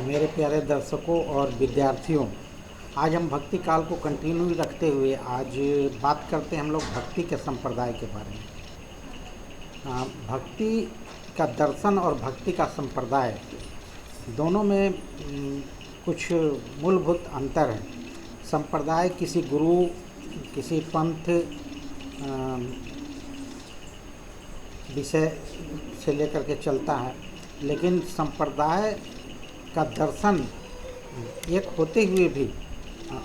मेरे प्यारे दर्शकों और विद्यार्थियों, आज हम भक्ति काल को कंटिन्यू रखते हुए आज बात करते हैं हम लोग भक्ति के संप्रदाय के बारे में। भक्ति का दर्शन और भक्ति का संप्रदाय दोनों में कुछ मूलभूत अंतर है। संप्रदाय किसी गुरु, किसी पंथ विषय से लेकर के चलता है, लेकिन संप्रदाय का दर्शन एक होते हुए भी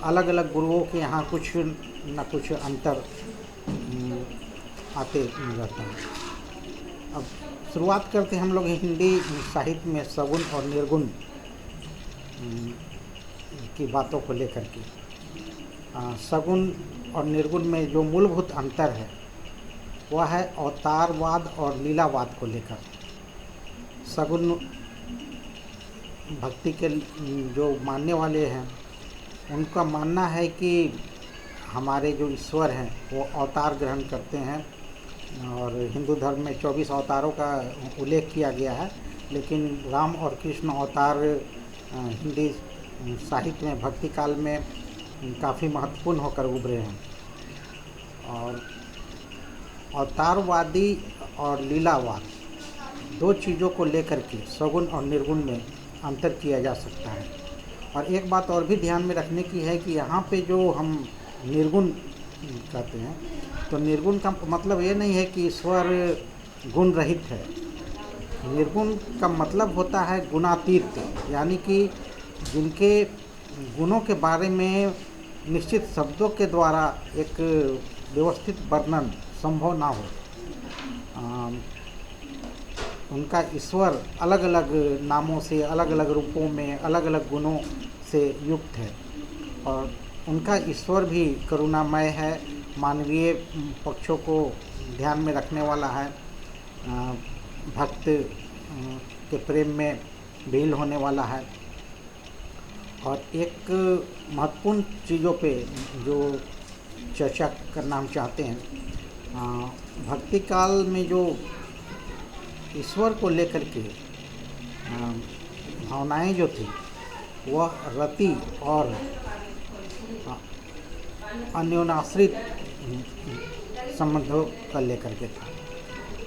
अलग अलग गुरुओं के यहाँ कुछ न कुछ अंतर आते रहता है। अब शुरुआत करते हैं हम लोग हिंदी साहित्य में सगुण और निर्गुण की बातों को लेकर के। सगुण और निर्गुण में जो मूलभूत अंतर है वह है अवतारवाद और लीलावाद को लेकर। सगुण भक्ति के जो मानने वाले हैं उनका मानना है कि हमारे जो ईश्वर हैं वो अवतार ग्रहण करते हैं, और हिंदू धर्म में 24 अवतारों का उल्लेख किया गया है, लेकिन राम और कृष्ण अवतार हिंदी साहित्य में भक्ति काल में काफ़ी महत्वपूर्ण होकर उभरे हैं। और अवतारवादी और लीलावाद दो चीज़ों को लेकर के सगुण और निर्गुण में अंतर किया जा सकता है। और एक बात और भी ध्यान में रखने की है कि यहाँ पे जो हम निर्गुण कहते हैं, तो निर्गुण का मतलब ये नहीं है कि ईश्वर गुण रहित है। निर्गुण का मतलब होता है गुणातीत, यानी कि जिनके गुणों के बारे में निश्चित शब्दों के द्वारा एक व्यवस्थित वर्णन संभव ना हो। उनका ईश्वर अलग अलग नामों से, अलग अलग रूपों में, अलग अलग गुणों से युक्त है, और उनका ईश्वर भी करुणामय है, मानवीय पक्षों को ध्यान में रखने वाला है, भक्त के प्रेम में विलीन होने वाला है। और एक महत्वपूर्ण चीज़ों पे जो चर्चा करना हम चाहते हैं, भक्ति काल में जो ईश्वर को लेकर के भावनाएं जो थी वह रति और अन्योन्याश्रित संबंधों का लेकर के था।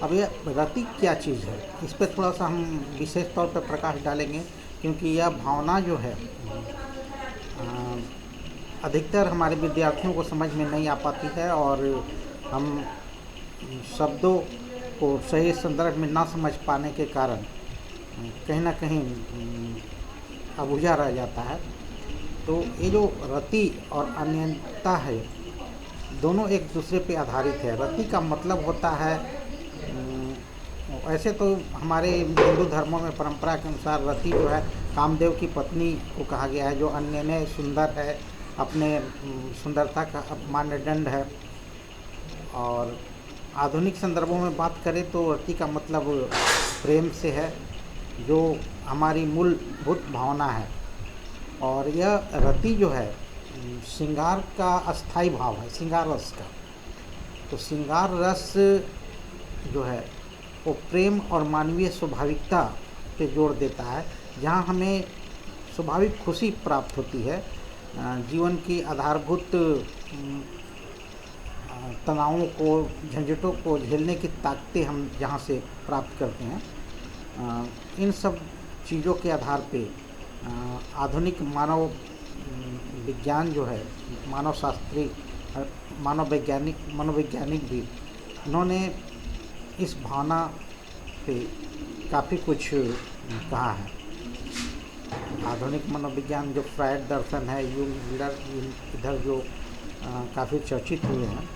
अब यह रति क्या चीज़ है, इस पर थोड़ा सा हम विशेष तौर पर प्रकाश डालेंगे, क्योंकि यह भावना जो है अधिकतर हमारे विद्यार्थियों को समझ में नहीं आ पाती है, और हम शब्दों को सही संदर्भ में ना समझ पाने के कारण कहीं ना कहीं अबूझा रह जाता है। तो ये जो रति और अन्यता है, दोनों एक दूसरे पे आधारित है। रति का मतलब होता है, ऐसे तो हमारे हिंदू धर्मों में परंपरा के अनुसार रति जो है कामदेव की पत्नी को कहा गया है, जो अन्य सुंदर है, अपने सुंदरता का मानदंड है। और आधुनिक संदर्भों में बात करें तो रति का मतलब प्रेम से है, जो हमारी मूलभूत भावना है। और यह रति जो है श्रृंगार का अस्थाई भाव है, श्रृंगार रस का। तो श्रृंगार रस जो है वो प्रेम और मानवीय स्वाभाविकता पे जोर देता है, जहाँ हमें स्वाभाविक खुशी प्राप्त होती है, जीवन की आधारभूत तनावों को, झंझटों को झेलने की ताकतें हम जहाँ से प्राप्त करते हैं। इन सब चीज़ों के आधार पे आधुनिक मानव विज्ञान जो है, मानव शास्त्री, मनोवैज्ञानिक भी, उन्होंने इस भावना पे काफ़ी कुछ कहा है। आधुनिक मनोविज्ञान जो फ्रायड दर्शन है, यूंग, इधर जो काफ़ी चर्चित हुए हैं,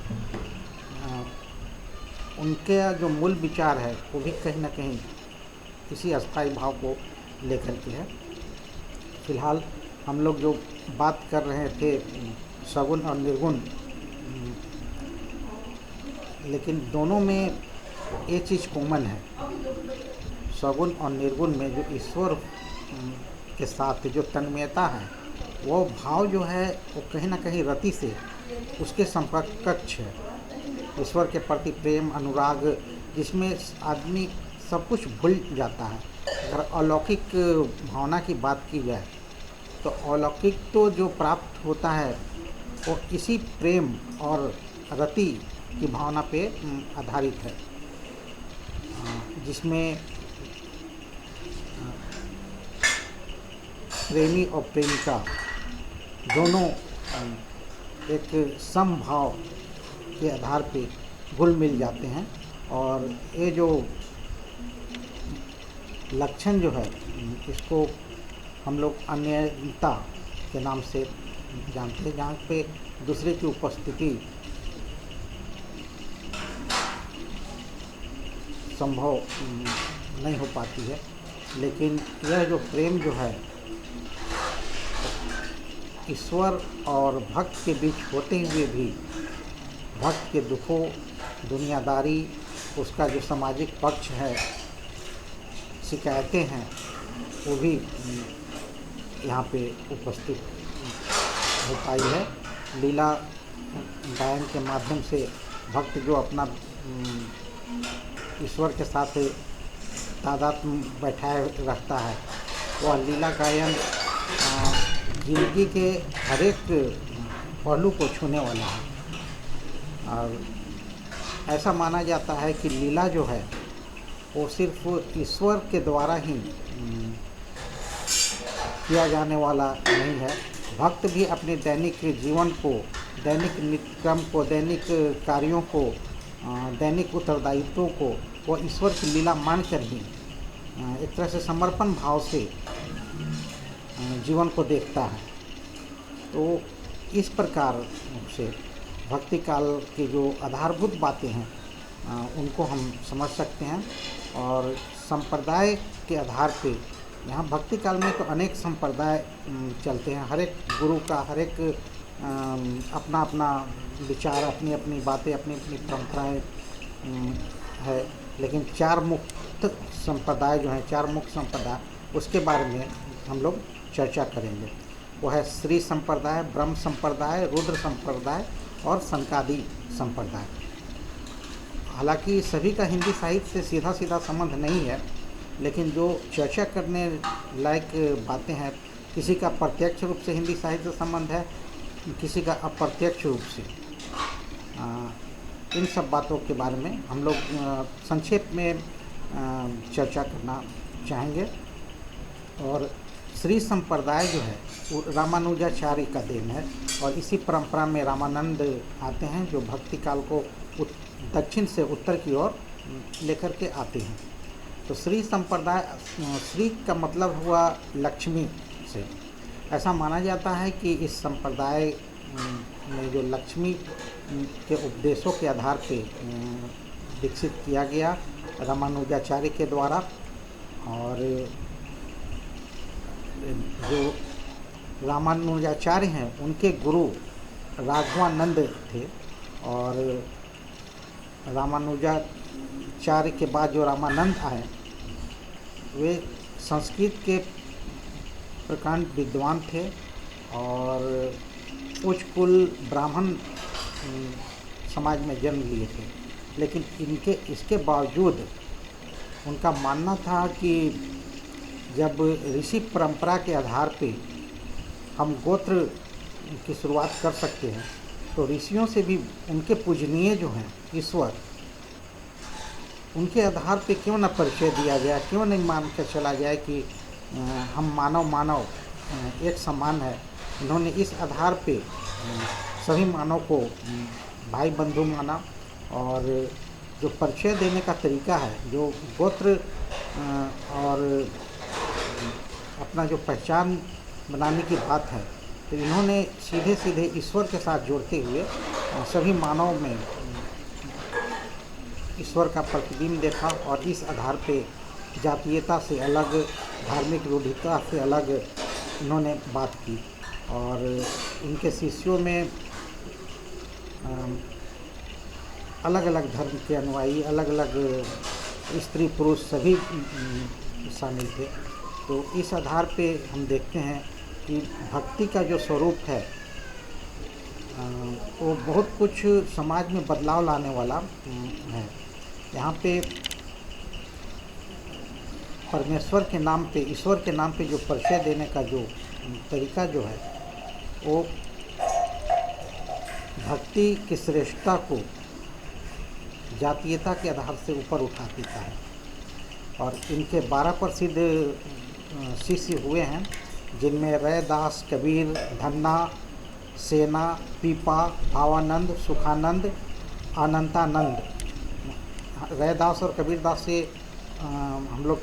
उनके जो मूल विचार है वो भी कहीं ना कहीं इसी अस्थाई भाव को लेकर के है। फिलहाल हम लोग जो बात कर रहे थे सगुण और निर्गुण, लेकिन दोनों में ये चीज़ कॉमन है। सगुण और निर्गुण में जो ईश्वर के साथ जो तन्मयता है, वो भाव जो है वो कहीं ना कहीं रति से उसके समकक्ष है। ईश्वर के प्रति प्रेम, अनुराग, जिसमें आदमी सब कुछ भूल जाता है, अगर अलौकिक भावना की बात की जाए तो अलौकिक तो जो प्राप्त होता है वो इसी प्रेम और रति की भावना पे आधारित है, जिसमें प्रेमी और प्रेमिका दोनों एक समभाव के आधार पे घुल मिल जाते हैं। और ये जो लक्षण जो है इसको हम लोग अन्यता के नाम से जानते हैं, जहाँ पे दूसरे की उपस्थिति संभव नहीं हो पाती है। लेकिन यह जो प्रेम जो है ईश्वर और भक्त के बीच होते हुए भी भक्त के दुखों, दुनियादारी, उसका जो सामाजिक पक्ष है, शिकायतें हैं, वो भी यहाँ पे उपस्थित हो पाई है। लीला गायन के माध्यम से भक्त जो अपना ईश्वर के साथ तादात्म्य बैठाए रखता है, वह लीला गायन जिंदगी के हर एक पहलू को छूने वाला है। और ऐसा माना जाता है कि लीला जो है वो सिर्फ ईश्वर के द्वारा ही किया जाने वाला नहीं है। भक्त भी अपने दैनिक जीवन को, दैनिक नित्यक्रम को, दैनिक कार्यों को, दैनिक उत्तरदायित्वों को वो ईश्वर की लीला मानकर ही एक तरह से समर्पण भाव से जीवन को देखता है। तो इस प्रकार से भक्ति काल की जो आधारभूत बातें हैं उनको हम समझ सकते हैं। और संप्रदाय के आधार पे यहाँ भक्ति काल में तो अनेक संप्रदाय चलते हैं। हर एक गुरु का हर एक अपना अपना विचार, अपनी अपनी बातें, अपनी अपनी परंपराएं है। लेकिन चार मुक्त संप्रदाय जो हैं, चार मुक्त संप्रदाय, उसके बारे में हम लोग चर्चा करेंगे। वो है श्री संप्रदाय, ब्रह्म संप्रदाय, रुद्र संप्रदाय और सनकादि संप्रदाय। हालांकि सभी का हिंदी साहित्य से सीधा सीधा संबंध नहीं है, लेकिन जो चर्चा करने लायक बातें हैं, किसी का प्रत्यक्ष रूप से हिंदी साहित्य से संबंध है, किसी का अप्रत्यक्ष रूप से। इन सब बातों के बारे में हम लोग संक्षेप में चर्चा करना चाहेंगे। और श्री संप्रदाय जो है वो रामानुजाचार्य का देन है, और इसी परंपरा में रामानंद आते हैं, जो भक्ति काल को दक्षिण से उत्तर की ओर लेकर के आते हैं। तो श्री संप्रदाय, श्री का मतलब हुआ लक्ष्मी से। ऐसा माना जाता है कि इस संप्रदाय में जो लक्ष्मी के उपदेशों के आधार पे विकसित किया गया रामानुजाचार्य के द्वारा। और जो रामानुजाचार्य हैं उनके गुरु राघवानंद थे, और रामानुजाचार्य के बाद जो रामानंद आए वे संस्कृत के प्रकांड विद्वान थे और उच्च कुल ब्राह्मण समाज में जन्म लिए थे। लेकिन इसके बावजूद उनका मानना था कि जब ऋषि परंपरा के आधार पे हम गोत्र की शुरुआत कर सकते हैं, तो ऋषियों से भी उनके पूजनीय जो हैं ईश्वर, उनके आधार पे क्यों न परिचय दिया गया, क्यों नहीं मान कर चला जाए कि हम मानव एक समान है। उन्होंने इस आधार पे सभी मानव को भाई बंधु माना, और जो परिचय देने का तरीका है, जो गोत्र और अपना जो पहचान बनाने की बात है, तो इन्होंने सीधे सीधे ईश्वर के साथ जोड़ते हुए सभी मानव में ईश्वर का प्रतिबिंब देखा, और इस आधार पे जातीयता से अलग, धार्मिक रूढ़िता से अलग इन्होंने बात की। और इनके शिष्यों में अलग अलग धर्म के अनुयायी, अलग अलग स्त्री पुरुष सभी शामिल थे। तो इस आधार पे हम देखते हैं कि भक्ति का जो स्वरूप है वो बहुत कुछ समाज में बदलाव लाने वाला है। यहाँ पे परमेश्वर के नाम पे, ईश्वर के नाम पे जो परिचय देने का जो तरीका जो है वो भक्ति की श्रेष्ठता को जातीयता के आधार से ऊपर उठा देता है। और इनके 12 प्रसिद्ध शिष्य हुए हैं, जिनमें रैदास, कबीर, धन्ना, सेना, पीपा, भावानंद, सुखानंद, अनंतानंद। रैदास और कबीरदास से हम लोग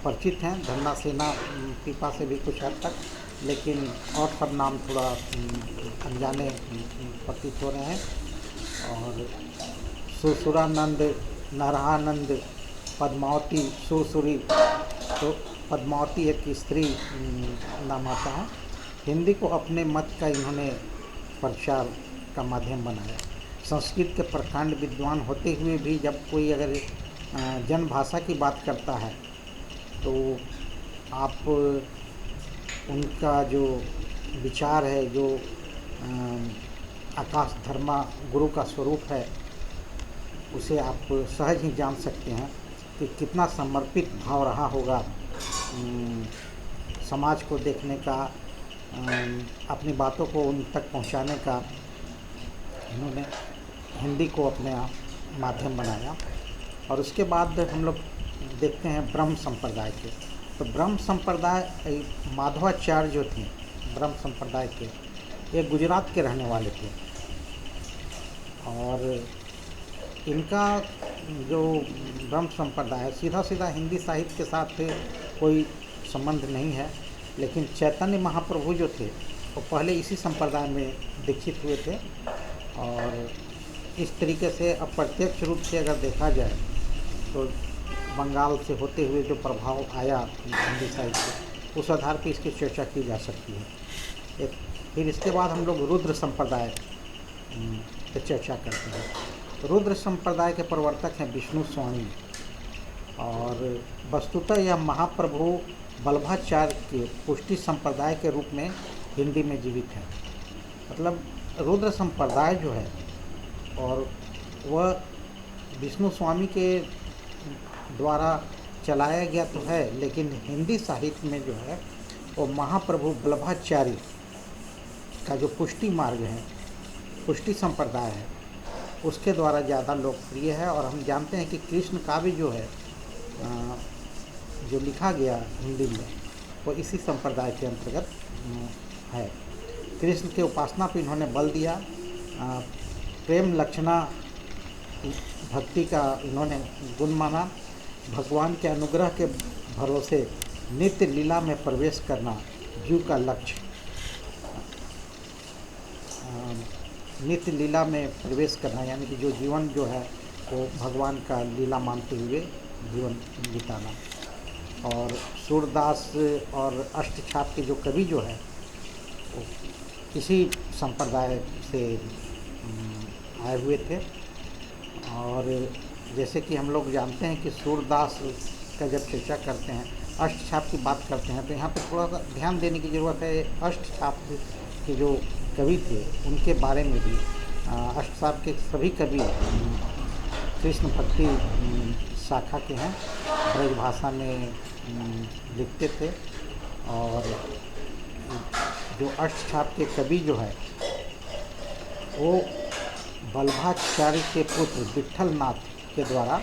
परिचित हैं, धन्ना, सेना, पीपा से भी कुछ हद तक, लेकिन और सब नाम थोड़ा अनजाने प्रतीत हो रहे हैं। और सुसुरानंद, नरहानंद, पद्मावती, सुरसुरी, तो पद्मावती एक स्त्री नाम आता है। हिंदी को अपने मत का इन्होंने प्रचार का माध्यम बनाया। संस्कृत के प्रकांड विद्वान होते हुए भी जब कोई अगर जन भाषा की बात करता है तो आप उनका जो विचार है, जो आकाश धर्मा गुरु का स्वरूप है, उसे आप सहज ही जान सकते हैं कि कितना समर्पित भाव रहा होगा समाज को देखने का, अपनी बातों को उन तक पहुंचाने का। इन्होंने हिंदी को अपने माध्यम बनाया। और उसके बाद हम लोग देखते हैं ब्रह्म संप्रदाय के। तो ब्रह्म संप्रदाय, माधवाचार्य जो थे ब्रह्म संप्रदाय के, ये गुजरात के रहने वाले थे। और इनका जो ब्रह्म संप्रदाय है सीधा सीधा हिंदी साहित्य के साथ कोई संबंध नहीं है, लेकिन चैतन्य महाप्रभु जो थे वो पहले इसी संप्रदाय में दीक्षित हुए थे। और इस तरीके से अप्रत्यक्ष रूप से अगर देखा जाए तो बंगाल से होते हुए जो प्रभाव आया हिंदी साहित्य, उस आधार पर इसकी चर्चा की जा सकती है। फिर इसके बाद हम लोग रुद्र संप्रदाय पर चर्चा करते हैं। रुद्र संप्रदाय के प्रवर्तक हैं विष्णु स्वामी। और वस्तुतः यह महाप्रभु वल्लभाचार्य के पुष्टि संप्रदाय के रूप में हिंदी में जीवित है। मतलब रुद्र संप्रदाय जो है, और वह विष्णु स्वामी के द्वारा चलाया गया तो है, लेकिन हिंदी साहित्य में जो है वो महाप्रभु वल्लभाचार्य का जो पुष्टि मार्ग है, पुष्टि संप्रदाय है, उसके द्वारा ज़्यादा लोकप्रिय है। और हम जानते हैं कि कृष्ण काव्य जो है, जो लिखा गया हिंदी में, वो इसी संप्रदाय के अंतर्गत है। कृष्ण के उपासना पर इन्होंने बल दिया। प्रेम लक्षणा भक्ति का इन्होंने गुण माना। भगवान के अनुग्रह के भरोसे नित्य लीला में प्रवेश करना जीव का लक्ष्य। नित्य लीला में प्रवेश करना यानी कि जो जीवन जो है वो भगवान का लीला मानते हुए जीवन बिताना। और सूरदास और अष्टछाप के जो कवि जो है वो इसी संप्रदाय से आए हुए थे। और जैसे कि हम लोग जानते हैं कि सूरदास का जब चर्चा करते हैं, अष्टछाप की बात करते हैं, तो यहाँ पे थोड़ा सा ध्यान देने की ज़रूरत है। अष्टछाप के जो कवि थे उनके बारे में भी, अष्टछाप के सभी कवि कृष्ण भक्ति शाखा के हैं, ब्रज भाषा में लिखते थे। और जो अष्टछाप के कवि जो है वो वल्लभाचार्य के पुत्र विट्ठलनाथ के द्वारा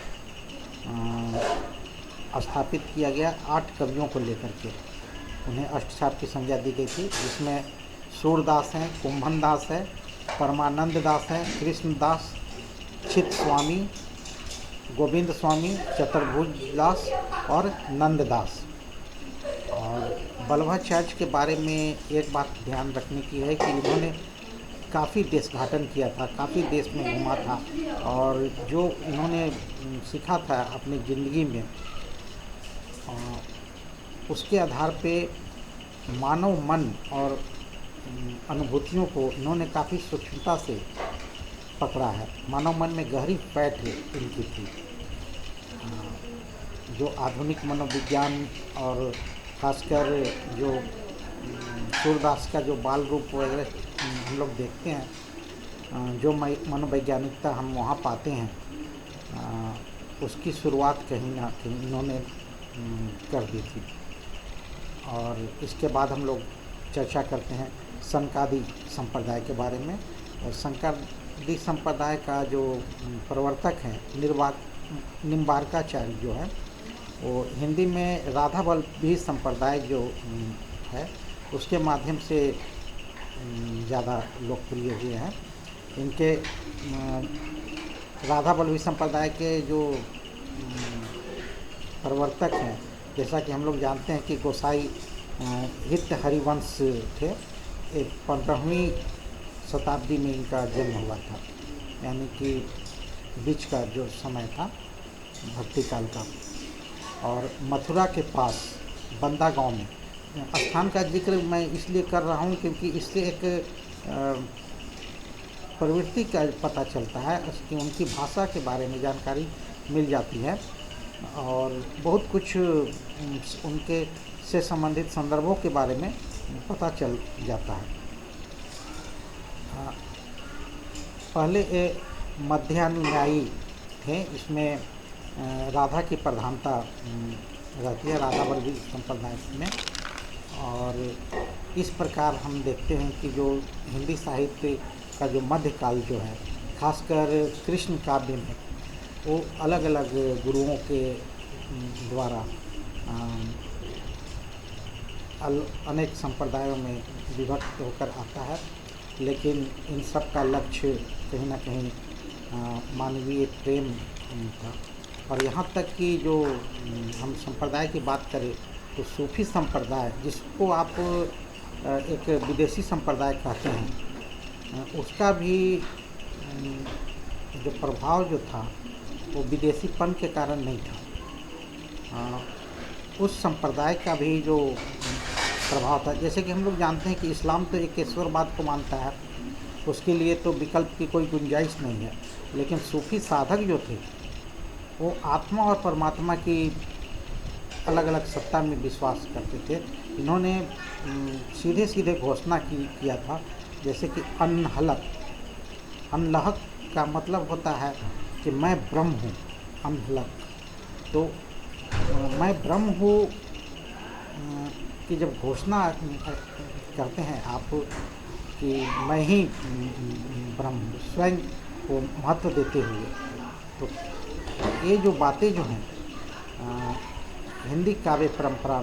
स्थापित किया गया 8 कवियों को लेकर के उन्हें अष्टछाप की संज्ञा दी गई थी, जिसमें सूरदास हैं, कुंभन दास है, परमानंद दास है, कृष्णदास, चित स्वामी, गोविंद स्वामी, चतुर्भुज दास और नंददास। और वल्लभाचार्य के बारे में एक बात ध्यान रखने की है कि इन्होंने काफ़ी देशघाटन किया था, काफ़ी देश में घूमा था। और जो इन्होंने सीखा था अपनी ज़िंदगी में, उसके आधार पे मानव मन और अनुभूतियों को इन्होंने काफ़ी सूक्ष्मता से पकड़ा है। मानव मन में गहरी पैठ इनकी थी। जो आधुनिक मनोविज्ञान और खासकर जो सूरदास का जो बाल रूप वगैरह हम लोग देखते हैं, जो मनोवैज्ञानिकता हम वहाँ पाते हैं, उसकी शुरुआत कहीं ना कहीं इन्होंने कर दी थी। और इसके बाद हम लोग चर्चा करते हैं सनकादि संप्रदाय के बारे में। और सनकादि संप्रदाय का जो प्रवर्तक हैं निम्बार्काचार्य जो है, वो हिंदी में राधावल्लभी संप्रदाय जो है उसके माध्यम से ज़्यादा लोकप्रिय हुए हैं। इनके राधावल्लभी संप्रदाय के जो प्रवर्तक हैं, जैसा कि हम लोग जानते हैं कि गोसाई हित हरिवंश थे। 15वीं शताब्दी में इनका जन्म हुआ था, यानी कि बीच का जो समय था भक्ति काल का। और मथुरा के पास बंदा गांव में, स्थान का जिक्र मैं इसलिए कर रहा हूं क्योंकि इससे एक प्रवृत्ति का पता चलता है कि उनकी भाषा के बारे में जानकारी मिल जाती है और बहुत कुछ उनके से संबंधित संदर्भों के बारे में पता चल जाता है। पहले ये मध्यानुयायी थे, इसमें राधा की प्रधानता रहती है राधावल्लभी संप्रदाय में। और इस प्रकार हम देखते हैं कि जो हिंदी साहित्य का जो मध्यकाल जो है, खासकर कृष्ण काव्य में, वो अलग अलग गुरुओं के द्वारा अनेक संप्रदायों में विभक्त होकर आता है, लेकिन इन सब का लक्ष्य कहीं ना कहीं मानवीय प्रेम था। और यहाँ तक कि जो हम संप्रदाय की बात करें तो सूफी संप्रदाय, जिसको आप एक विदेशी संप्रदाय कहते हैं, उसका भी जो प्रभाव जो था वो विदेशीपन के कारण नहीं था। उस संप्रदाय का भी जो प्रभाव था, जैसे कि हम लोग जानते हैं कि इस्लाम तो एक ईश्वरवाद को मानता है, उसके लिए तो विकल्प की कोई गुंजाइश नहीं है। लेकिन सूफी साधक जो थे वो आत्मा और परमात्मा की अलग अलग सत्ता में विश्वास करते थे। इन्होंने सीधे सीधे घोषणा किया था, जैसे कि अनलहक का मतलब होता है कि मैं ब्रह्म हूँ। अनलहक तो मैं ब्रह्म हूँ कि जब घोषणा करते हैं आप कि मैं ही ब्रह्म, स्वयं को महत्व देते हुए, तो ये जो बातें जो हैं हिंदी काव्य परंपरा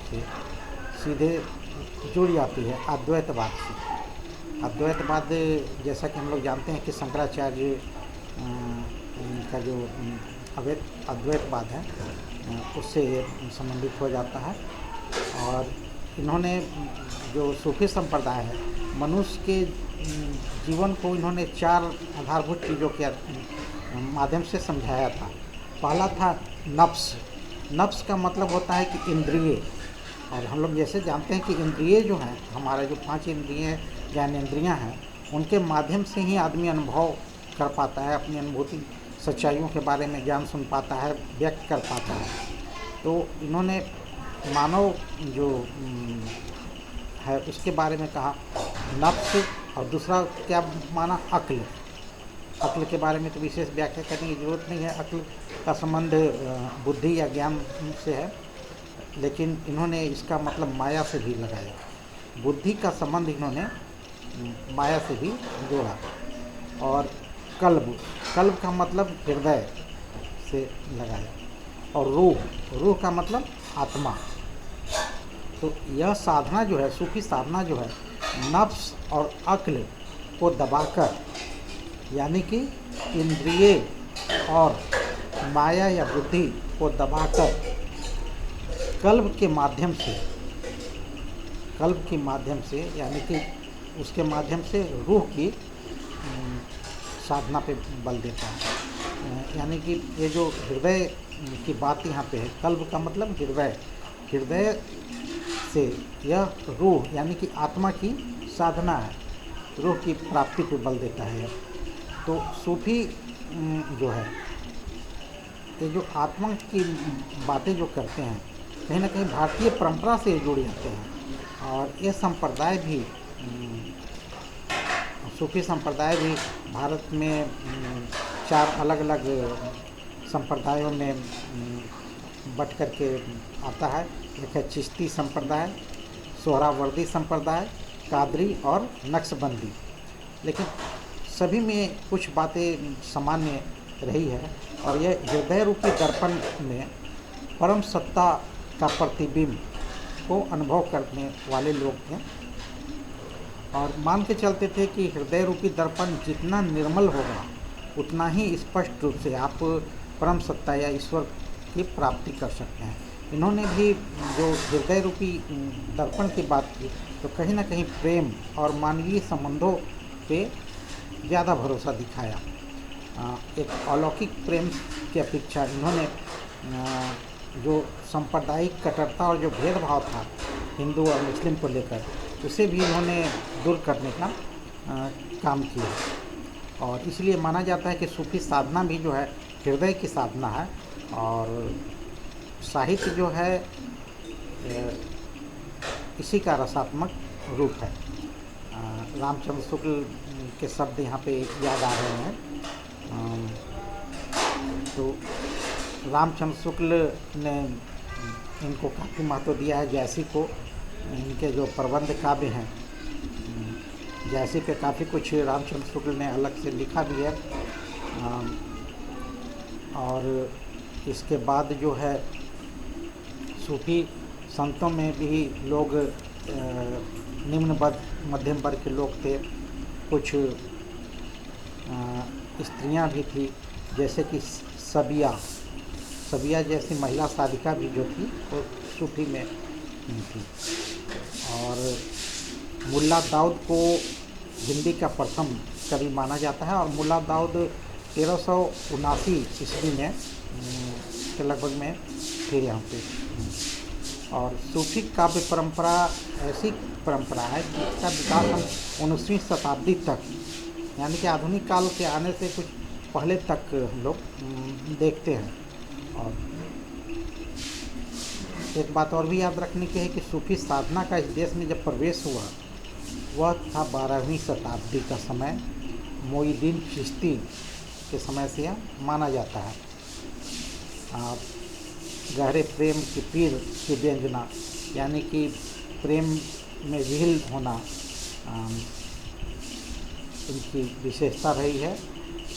से सीधे जुड़ जाती है अद्वैतवाद से। अद्वैतवाद, जैसा कि हम लोग जानते हैं कि शंकराचार्य का जो अद्वैतवाद है उससे संबंधित हो जाता है। और इन्होंने जो सूफी संप्रदाय है, मनुष्य के जीवन को इन्होंने 4 आधारभूत चीज़ों के माध्यम से समझाया था। पहला था नफ्स। नफ्स का मतलब होता है कि इंद्रिय। और हम लोग जैसे जानते हैं कि इंद्रिय जो हैं, हमारा जो 5 इंद्रिय ज्ञानेंद्रियाँ हैं, उनके माध्यम से ही आदमी अनुभव कर पाता है, अपनी अनुभूति सच्चाइयों के बारे में ज्ञान सुन पाता है, व्यक्त कर पाता है। तो इन्होंने मानव जो है उसके बारे में कहा नफ्स, और दूसरा क्या माना, अक्ल। अक्ल के बारे में तो विशेष व्याख्या करने की ज़रूरत नहीं है, अक्ल का संबंध बुद्धि या ज्ञान से है, लेकिन इन्होंने इसका मतलब माया से भी लगाया। बुद्धि का संबंध इन्होंने माया से भी जोड़ा। और कल्ब, कल्ब का मतलब हृदय से लगाया। और रूह का मतलब आत्मा। तो यह साधना जो है, सूफी साधना जो है, नफ्स और अक्ल को दबाकर, यानी कि इंद्रिय और माया या बुद्धि को दबाकर कल्ब के माध्यम से यानी कि उसके माध्यम से रूह की साधना पे बल देता है। यानी कि ये जो हृदय की बात यहाँ पे है, कल्ब का मतलब हृदय, हृदय से यह रूह यानी कि आत्मा की साधना है, रूह की प्राप्ति पे बल देता है। तो सूफी जो है, ये जो आत्मा की बातें जो करते हैं, कहीं ना कहीं भारतीय परंपरा से जुड़ जाते हैं। और ये संप्रदाय भी, सूफी संप्रदाय भी भारत में 4 अलग अलग संप्रदायों में बट करके आता है। एक है चिश्ती संप्रदाय, सोहरावर्दी संप्रदाय, कादरी और नक्शबंदी। लेकिन सभी में कुछ बातें सामान्य रही है, और यह हृदय रूपी दर्पण में परम सत्ता का प्रतिबिंब को अनुभव करने वाले लोग थे, और मान के चलते थे कि हृदय रूपी दर्पण जितना निर्मल होगा उतना ही स्पष्ट रूप से आप परम सत्ता या ईश्वर की प्राप्ति कर सकते हैं। इन्होंने भी जो हृदय रूपी दर्पण की बात की, तो कहीं ना कहीं प्रेम और मानवीय संबंधों पे ज़्यादा भरोसा दिखाया। एक अलौकिक प्रेम की अपेक्षा इन्होंने जो सांप्रदायिक कट्टरता और जो भेदभाव था हिंदू और मुस्लिम को लेकर, उसे भी इन्होंने दूर करने का काम किया। और इसलिए माना जाता है कि सूफी साधना भी जो है हृदय की साधना है, और साहित्य जो है इसी का रसात्मक रूप है। रामचंद्र शुक्ल के शब्द यहाँ पे याद आ रहे हैं। तो रामचंद्र शुक्ल ने इनको काफ़ी महत्व दिया है। जैसी को इनके जो प्रबंध काव्य हैं, जैसी पे काफ़ी कुछ रामचंद्र शुक्ल ने अलग से लिखा भी है। और इसके बाद जो है सूफी संतों में भी लोग निम्न वर्ग मध्यम वर्ग के लोग थे। कुछ स्त्रियां भी थी, जैसे कि सबिया जैसी महिला साधिका भी जो थी वो सूफी में थी। और मुल्ला दाऊद को हिंदी का प्रथम कवि माना जाता है, और मुल्ला दाऊद 1379 ईस्वी में के लगभग में थे यहाँ पे। और सूफी काव्य परंपरा ऐसी परंपरा है जिसका विकास हम 19वीं शताब्दी तक, यानी कि आधुनिक काल के आने से कुछ पहले तक हम लोग देखते हैं। और एक बात और भी याद रखने की है कि सूफी साधना का इस देश में जब प्रवेश हुआ, वह था 12वीं शताब्दी का समय। मोइनुद्दीन चिश्ती के समय से यह माना जाता है। गहरे प्रेम की पीर की व्यंजना, यानी कि प्रेम में विहीन होना इनकी विशेषता रही है।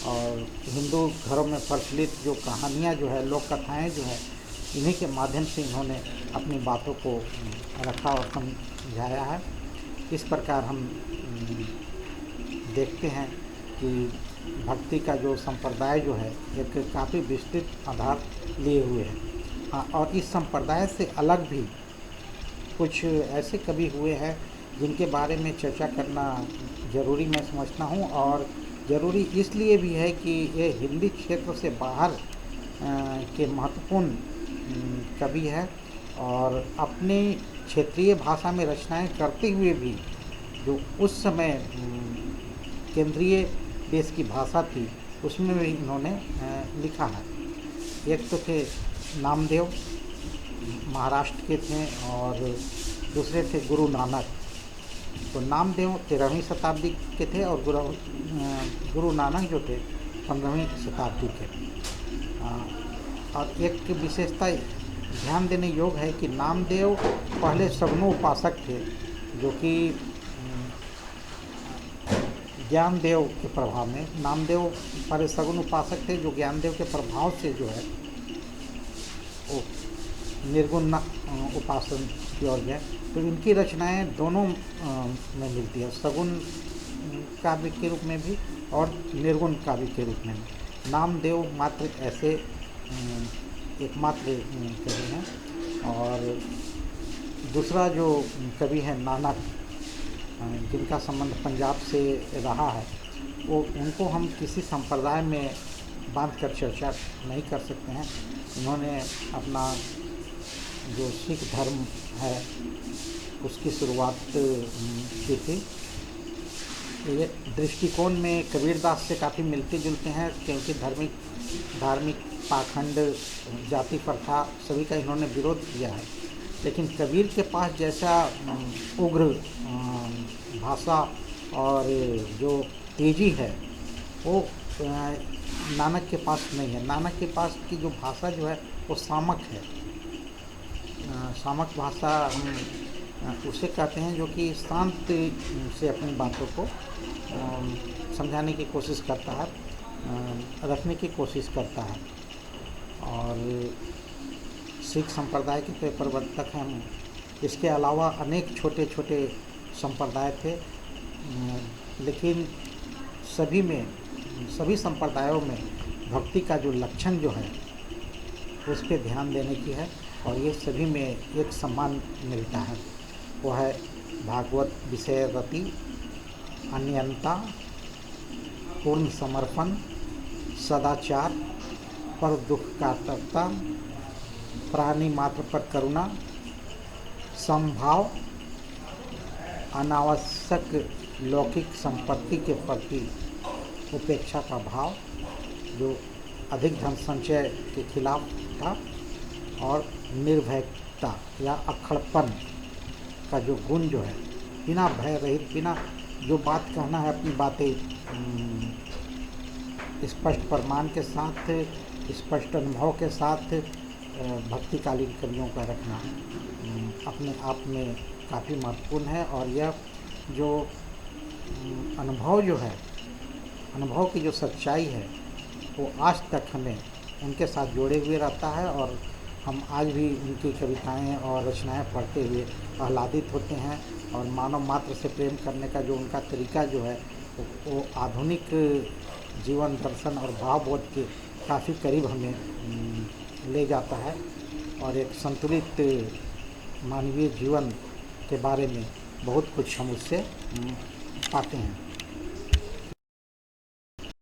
और हिंदू घरों में प्रचलित जो कहानियाँ जो है, लोक कथाएँ जो है, इन्हीं के माध्यम से इन्होंने अपनी बातों को रखा और समझाया है। इस प्रकार हम देखते हैं कि भक्ति का जो संप्रदाय जो है एक काफ़ी विस्तृत आधार लिए हुए है। हाँ, और इस संप्रदाय से अलग भी कुछ ऐसे कवि हुए हैं जिनके बारे में चर्चा करना ज़रूरी मैं समझता हूँ। और ज़रूरी इसलिए भी है कि ये हिंदी क्षेत्र से बाहर के महत्वपूर्ण कवि है, और अपने क्षेत्रीय भाषा में रचनाएं करते हुए भी जो उस समय केंद्रीय देश की भाषा थी उसमें भी इन्होंने लिखा है। एक तो थे नामदेव, महाराष्ट्र के थे, और दूसरे थे गुरु नानक। तो नामदेव 13वीं शताब्दी के थे, और गुरु नानक जो थे 15वीं शताब्दी के। और एक विशेषता ध्यान देने योग्य है कि नामदेव पहले सगुणों उपासक थे, जो कि ज्ञानदेव के प्रभाव में, नामदेव पहले सगुण उपासक थे जो ज्ञानदेव के प्रभाव से जो है वो निर्गुण उपासन की ओर गए। तो इनकी रचनाएं दोनों में मिलती है, सगुण काव्य के रूप में भी और निर्गुण काव्य के रूप में भी। नामदेव मात्र ऐसे एकमात्र कवि हैं। और दूसरा जो कवि है नानक, जिनका संबंध पंजाब से रहा है, वो उनको हम किसी संप्रदाय में बांध कर चर्चा नहीं कर सकते हैं। उन्होंने अपना जो सिख धर्म है उसकी शुरुआत की थी। ये दृष्टिकोण में कबीरदास से काफ़ी मिलते जुलते हैं, क्योंकि धार्मिक पाखंड, जाति प्रथा सभी का इन्होंने विरोध किया है। लेकिन कबीर के पास जैसा उग्र भाषा और जो तेजी है वो नानक के पास नहीं है। नानक के पास की जो भाषा जो है वो सामक है। सामक भाषा हम उसे कहते हैं जो कि शांत से अपनी बातों को समझाने की कोशिश करता है, रखने की कोशिश करता है। और सिख संप्रदाय के तो प्रवर्तक हैं हम। इसके अलावा अनेक छोटे छोटे संप्रदाय थे, लेकिन सभी संप्रदायों में भक्ति का जो लक्षण जो है उस पर ध्यान देने की है, और ये सभी में एक सम्मान मिलता है। वो है भागवत विषय रति, अन्यंता, पूर्ण समर्पण, सदाचार, पर दुख कातरता, प्राणी मात्र पर करुणा, समभाव, अनावश्यक लौकिक संपत्ति के प्रति उपेक्षा का भाव, जो अधिक धन संचय के खिलाफ था, और निर्भयता या अक्खड़पन का जो गुण जो है, बिना भय रहित, बिना जो बात कहना है अपनी बातें स्पष्ट प्रमाण के साथ, स्पष्ट अनुभव के साथ भक्तिकालीन कवियों का रखना अपने आप में काफ़ी महत्वपूर्ण है। और यह जो अनुभव जो है, अनुभव की जो सच्चाई है, वो आज तक हमें उनके साथ जोड़े हुए रहता है, और हम आज भी उनकी कविताएं और रचनाएं पढ़ते हुए आह्लादित होते हैं। और मानव मात्र से प्रेम करने का जो उनका तरीका जो है वो आधुनिक जीवन दर्शन और भावबोध के काफ़ी करीब हमें ले जाता है, और एक संतुलित मानवीय जीवन के बारे में बहुत कुछ हम उससे पाते हैं।